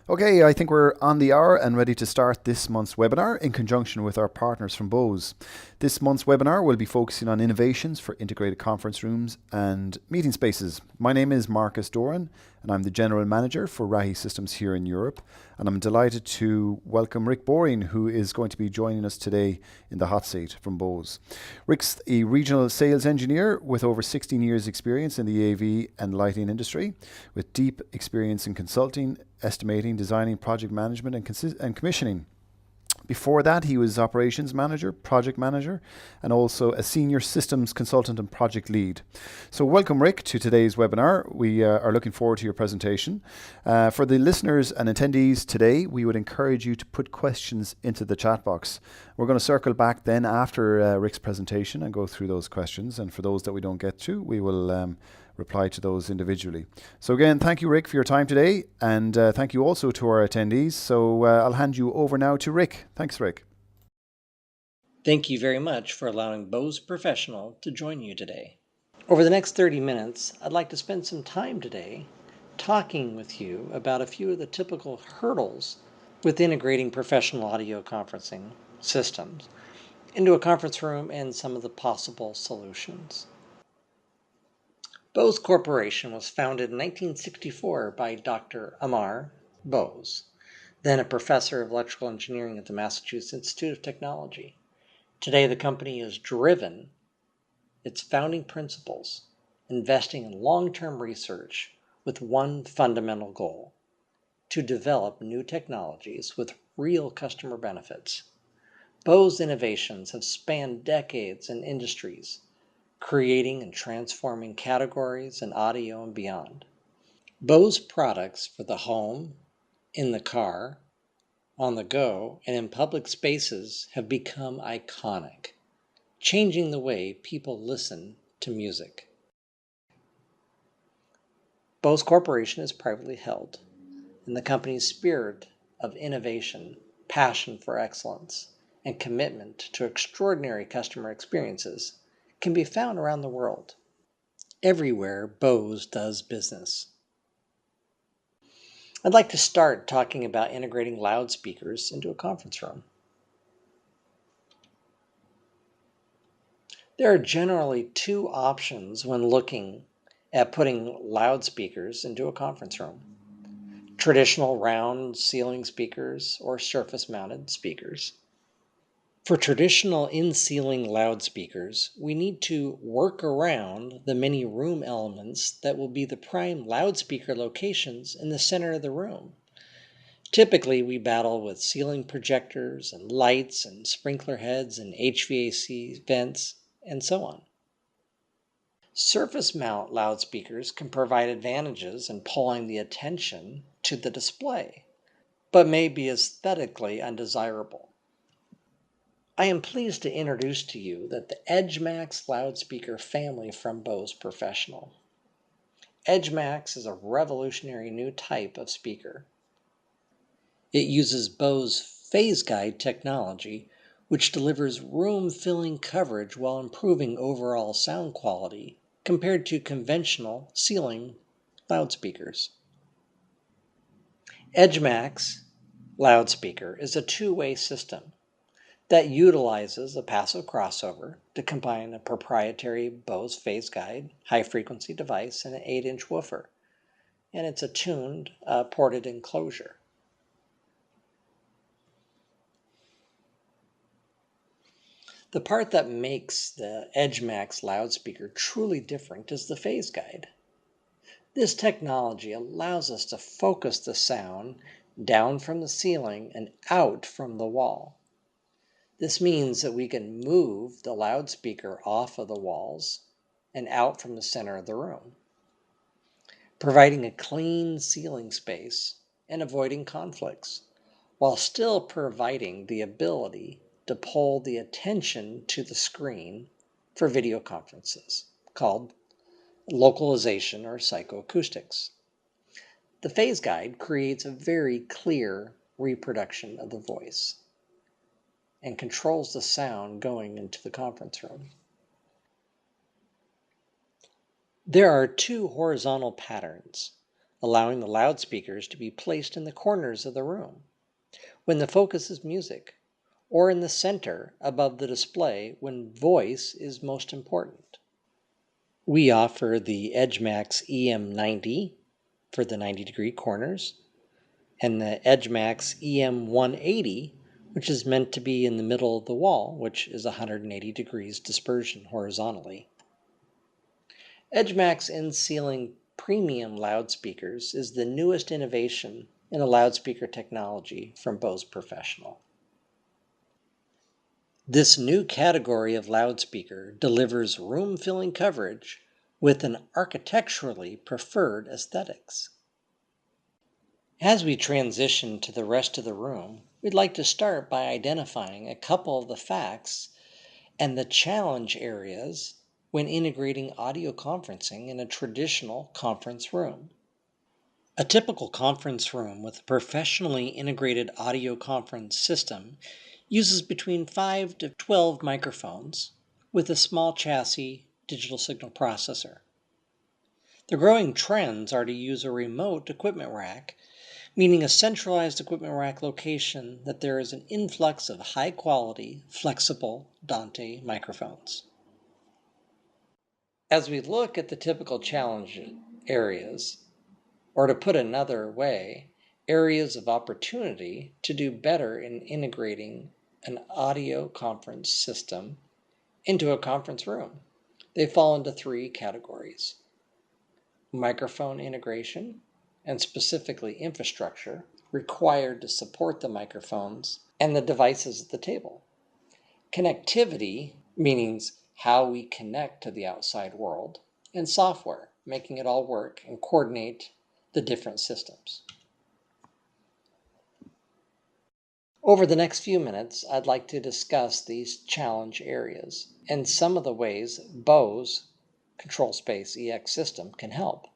Okay, I think we're on the hour and ready to start this month's webinar in conjunction with our partners from Bose. This month's webinar will be focusing on innovations for integrated conference rooms and meeting spaces. My name is Marcus Doran and I'm the General Manager for Rahi Systems here in Europe. And I'm delighted to welcome Rick Boring, who is going to be joining us today in the hot seat from Bose. Rick's a regional sales engineer with over 16 years experience in the AV and lighting industry, with deep experience in consulting, estimating, designing, project management, and commissioning. Before that, he was operations manager, project manager, and also a senior systems consultant and project lead. So welcome, Rick, to today's webinar. We are looking forward to your presentation. For the listeners and attendees today, we would encourage you to put questions into the chat box. We're going to circle back then after Rick's presentation and go through those questions. And for those that we don't get to, we will reply to those individually. So again, thank you, Rick, for your time today, and thank you also to our attendees. So I'll hand you over now to Rick. Thanks, Rick. Thank you very much for allowing Bose Professional to join you today. Over the next 30 minutes, I'd like to spend some time today talking with you about a few of the typical hurdles with integrating professional audio conferencing systems into a conference room and some of the possible solutions. Bose Corporation was founded in 1964 by Dr. Amar Bose, then a professor of electrical engineering at the Massachusetts Institute of Technology. Today, the company has driven its founding principles, investing in long-term research with one fundamental goal: to develop new technologies with real customer benefits. Bose innovations have spanned decades and industries, creating and transforming categories in audio and beyond. Bose products for the home, in the car, on the go, and in public spaces have become iconic, changing the way people listen to music. Bose Corporation is privately held, and the company's spirit of innovation, passion for excellence, and commitment to extraordinary customer experiences can be found around the world. Everywhere Bose does business. I'd like to start talking about integrating loudspeakers into a conference room. There are generally two options when looking at putting loudspeakers into a conference room: traditional round ceiling speakers or surface-mounted speakers. For traditional in-ceiling loudspeakers, we need to work around the many room elements that will be the prime loudspeaker locations in the center of the room. Typically, we battle with ceiling projectors and lights and sprinkler heads and HVAC vents and so on. Surface mount loudspeakers can provide advantages in pulling the attention to the display, but may be aesthetically undesirable. I am pleased to introduce to you that the Edgemax loudspeaker family from Bose Professional. Edgemax is a revolutionary new type of speaker. It uses Bose phase guide technology, which delivers room-filling coverage while improving overall sound quality compared to conventional ceiling loudspeakers. Edgemax loudspeaker is a two-way system that utilizes a passive crossover to combine a proprietary Bose phase guide high-frequency device and an 8-inch woofer, and it's a tuned ported enclosure. The part that makes the Edgemax loudspeaker truly different is the phase guide. This technology allows us to focus the sound down from the ceiling and out from the wall. This means that we can move the loudspeaker off of the walls and out from the center of the room, providing a clean ceiling space and avoiding conflicts, while still providing the ability to pull the attention to the screen for video conferences, called localization or psychoacoustics. The phase guide creates a very clear reproduction of the voice and controls the sound going into the conference room. There are two horizontal patterns allowing the loudspeakers to be placed in the corners of the room when the focus is music, or in the center above the display when voice is most important. We offer the Edgemax EM90 for the 90-degree corners, and the Edgemax EM180, which is meant to be in the middle of the wall, which is 180 degrees dispersion horizontally. Edgemax in-ceiling premium loudspeakers is the newest innovation in a loudspeaker technology from Bose Professional. This new category of loudspeaker delivers room-filling coverage with an architecturally preferred aesthetics. As we transition to the rest of the room, we'd like to start by identifying a couple of the facts and the challenge areas when integrating audio conferencing in a traditional conference room. A typical conference room with a professionally integrated audio conference system uses between 5 to 12 microphones with a small chassis digital signal processor. The growing trends are to use a remote equipment rack, meaning a centralized equipment rack location that there is an influx of high-quality, flexible Dante microphones. As we look at the typical challenge areas, or to put another way, areas of opportunity to do better in integrating an audio conference system into a conference room, they fall into 3 categories: microphone integration, and specifically infrastructure required to support the microphones and the devices at the table. Connectivity, meaning how we connect to the outside world, and software, making it all work and coordinate the different systems. Over the next few minutes, I'd like to discuss these challenge areas and some of the ways Bose Controlspace EX system can help.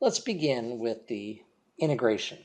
Let's begin with the integration.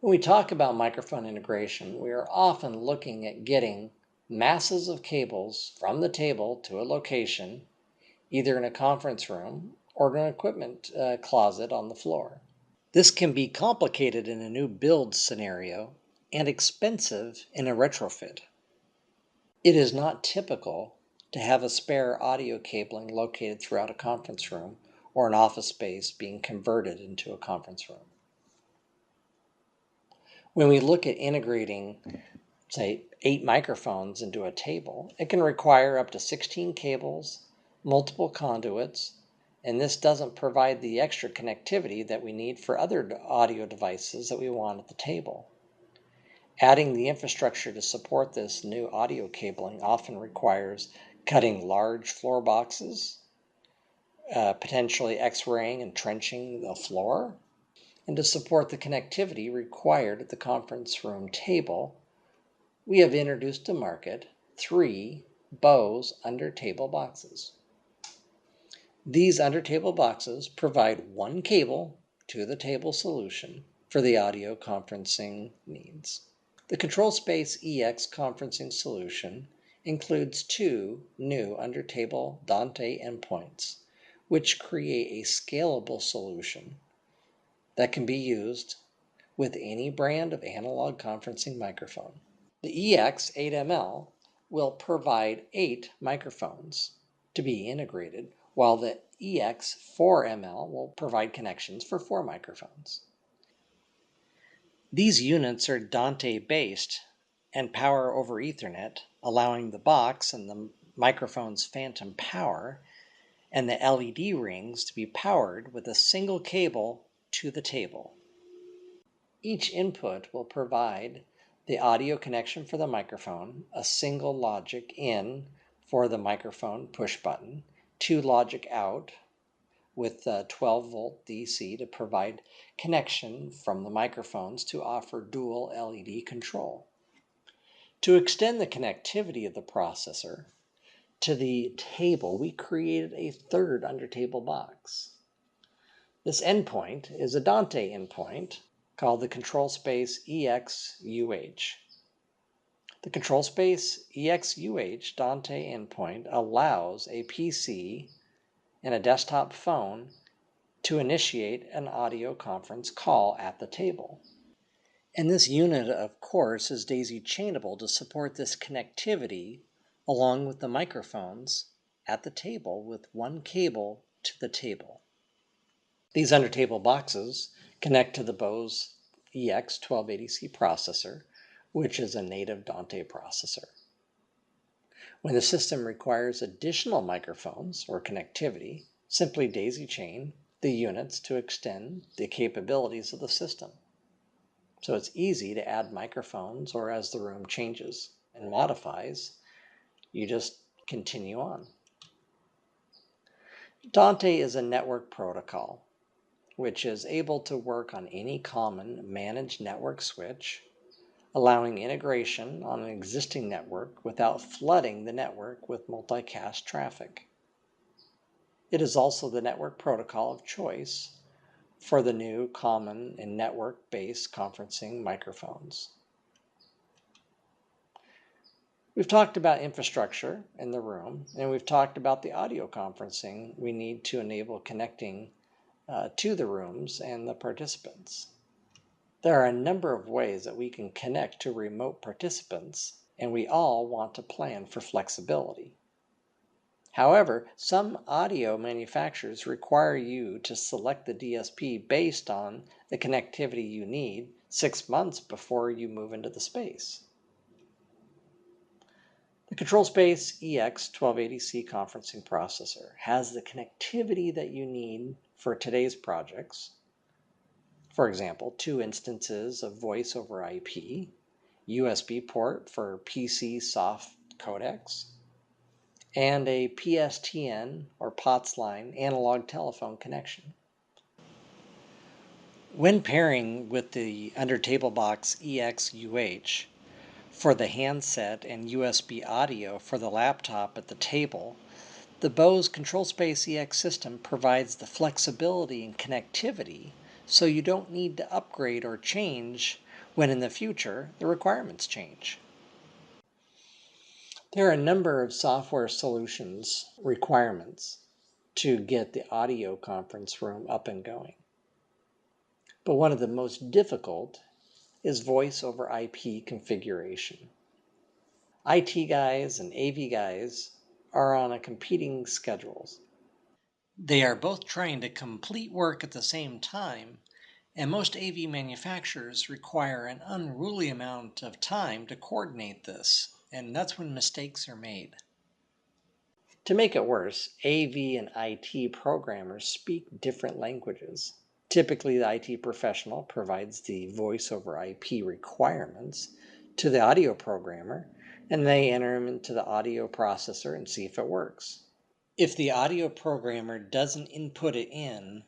When we talk about microphone integration, we are often looking at getting masses of cables from the table to a location, either in a conference room or in an equipment closet on the floor. This can be complicated in a new build scenario and expensive in a retrofit. It is not typical to have a spare audio cabling located throughout a conference room or an office space being converted into a conference room. When we look at integrating, say, 8 microphones into a table, it can require up to 16 cables, multiple conduits, and this doesn't provide the extra connectivity that we need for other audio devices that we want at the table. Adding the infrastructure to support this new audio cabling often requires cutting large floor boxes, potentially X-raying and trenching the floor, and to support the connectivity required at the conference room table, we have introduced to market 3 Bose under-table boxes. These under-table boxes provide 1 cable to the table solution for the audio conferencing needs. The Controlspace EX conferencing solution includes 2 new under-table Dante endpoints, which create a scalable solution that can be used with any brand of analog conferencing microphone. The EX8ML will provide 8 microphones to be integrated, while the EX4ML will provide connections for 4 microphones. These units are Dante-based and power over Ethernet, allowing the box and the microphone's phantom power and the LED rings to be powered with a single cable to the table. Each input will provide the audio connection for the microphone, a single logic in for the microphone push button, 2 logic out with 12-volt DC to provide connection from the microphones to offer dual LED control. To extend the connectivity of the processor to the table, we created a 3rd under-table box. This endpoint is a Dante endpoint called the Controlspace EX-UH. The Controlspace EX-UH Dante endpoint allows a PC and a desktop phone to initiate an audio conference call at the table. And this unit, of course, is daisy chainable to support this connectivity along with the microphones at the table with one cable to the table. These under-table boxes connect to the Bose EX1280C processor, which is a native Dante processor. When the system requires additional microphones or connectivity, simply daisy chain the units to extend the capabilities of the system. So it's easy to add microphones, or as the room changes and modifies, you just continue on. Dante is a network protocol, which is able to work on any common managed network switch, allowing integration on an existing network without flooding the network with multicast traffic. It is also the network protocol of choice for the new common and network-based conferencing microphones. We've talked about infrastructure in the room, and we've talked about the audio conferencing we need to enable connecting to the rooms and the participants. There are a number of ways that we can connect to remote participants, and we all want to plan for flexibility. However, some audio manufacturers require you to select the DSP based on the connectivity you need 6 months before you move into the space. The Controlspace EX1280C conferencing processor has the connectivity that you need for today's projects. For example, 2 instances of voice over IP, USB port for PC soft codecs, and a PSTN or POTS line analog telephone connection. When pairing with the under-table box EX-UH for the handset and USB audio for the laptop at the table, the Bose Controlspace EX system provides the flexibility and connectivity so you don't need to upgrade or change when in the future the requirements change. There are a number of software solutions requirements to get the audio conference room up and going. But one of the most difficult is voice over IP configuration. IT guys and AV guys are on a competing schedules. They are both trying to complete work at the same time, and most AV manufacturers require an unruly amount of time to coordinate this, and that's when mistakes are made. To make it worse, AV and IT programmers speak different languages. Typically, the IT professional provides the voice over IP requirements to the audio programmer, and they enter them into the audio processor and see if it works. If the audio programmer doesn't input it in,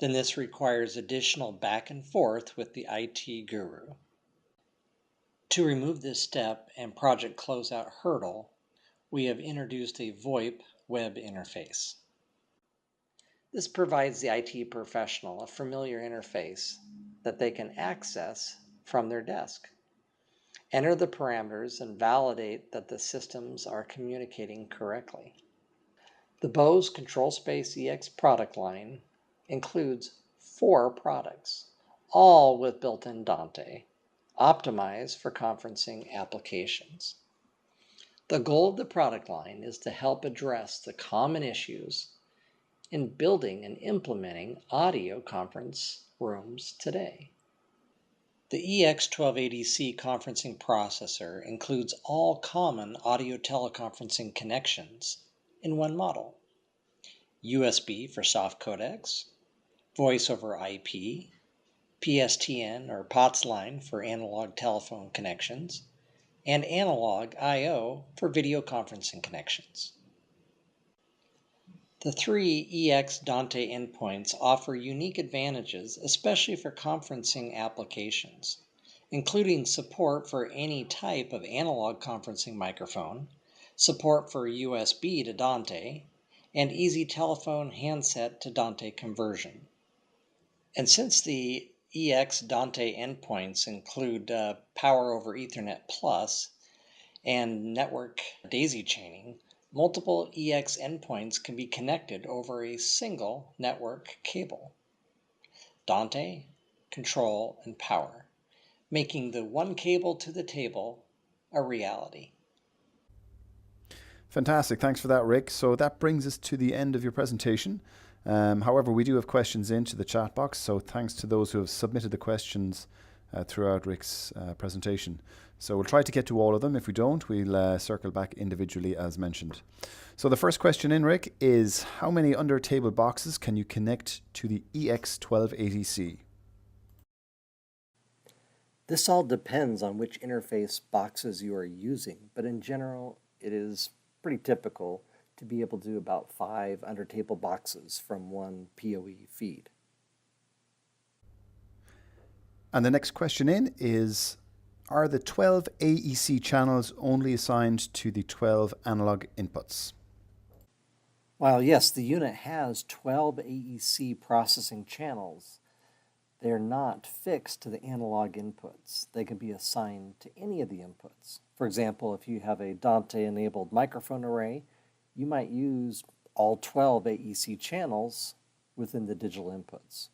then this requires additional back and forth with the IT guru. To remove this step and project closeout hurdle, we have introduced a Voip Web Interface. This provides the IT professional a familiar interface that they can access from their desk. Enter the parameters and validate that the systems are communicating correctly. The Bose Controlspace EX product line includes 4 products, all with built-in Dante, optimized for conferencing applications. The goal of the product line is to help address the common issues in building and implementing audio conference rooms today. The EX1280C conferencing processor includes all common audio teleconferencing connections in one model: USB for soft codecs, voice over IP, PSTN or POTS line for analog telephone connections, and analog I/O for video conferencing connections. The 3 EX Dante endpoints offer unique advantages, especially for conferencing applications, including support for any type of analog conferencing microphone, support for USB to Dante, and easy telephone handset to Dante conversion. And since the EX Dante endpoints include Power over Ethernet Plus and network daisy chaining, Multiple EX endpoints can be connected over a single network cable. Dante, control, and power, making the one cable to the table a reality. Fantastic. Thanks for that, Rick. So that brings us to the end of your presentation. However, we do have questions into the chat box, so thanks to those who have submitted the questions throughout Rick's presentation. So we'll try to get to all of them. If we don't, we'll circle back individually as mentioned. So the first question in, Rick, is how many under-table boxes can you connect to the EX1280C? This all depends on which interface boxes you are using, but in general, it is pretty typical to be able to do about 5 under-table boxes from one PoE feed. And the next question in is, are the 12 AEC channels only assigned to the 12 analog inputs? While yes, the unit has 12 AEC processing channels, they are not fixed to the analog inputs. They can be assigned to any of the inputs. For example, if you have a Dante-enabled microphone array, you might use all 12 AEC channels within the digital inputs.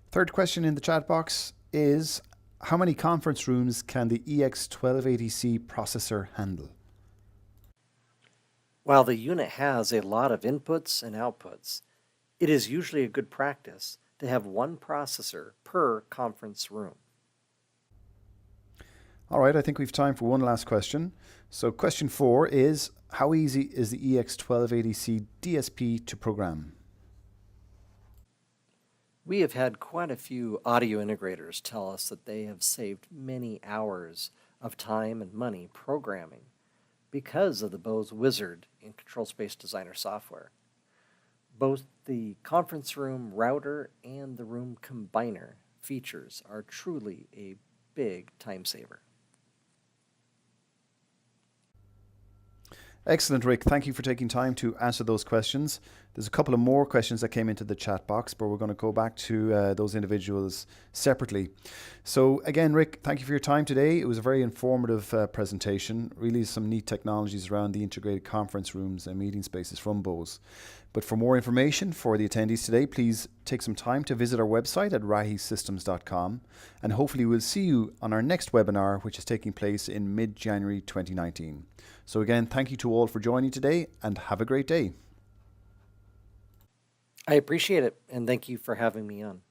Third question in the chat box is, how many conference rooms can the EX1280C processor handle? While the unit has a lot of inputs and outputs, it is usually a good practice to have one processor per conference room. All right, I think we've time for one last question. So question 4 is, how easy is the EX1280C DSP to program? We have had quite a few audio integrators tell us that they have saved many hours of time and money programming because of the Bose Wizard in Controlspace Designer software. Both the conference room router and the room combiner features are truly a big time saver. Excellent, Rick. Thank you for taking time to answer those questions. There's a couple of more questions that came into the chat box, but we're going to go back to those individuals separately. So again, Rick, thank you for your time today. It was a very informative presentation. Really some neat technologies around the integrated conference rooms and meeting spaces from Bose. But for more information for the attendees today, please take some time to visit our website at rahisystems.com, and hopefully we'll see you on our next webinar, which is taking place in mid-January 2019. So again, thank you to all for joining today, and have a great day. I appreciate it, and thank you for having me on.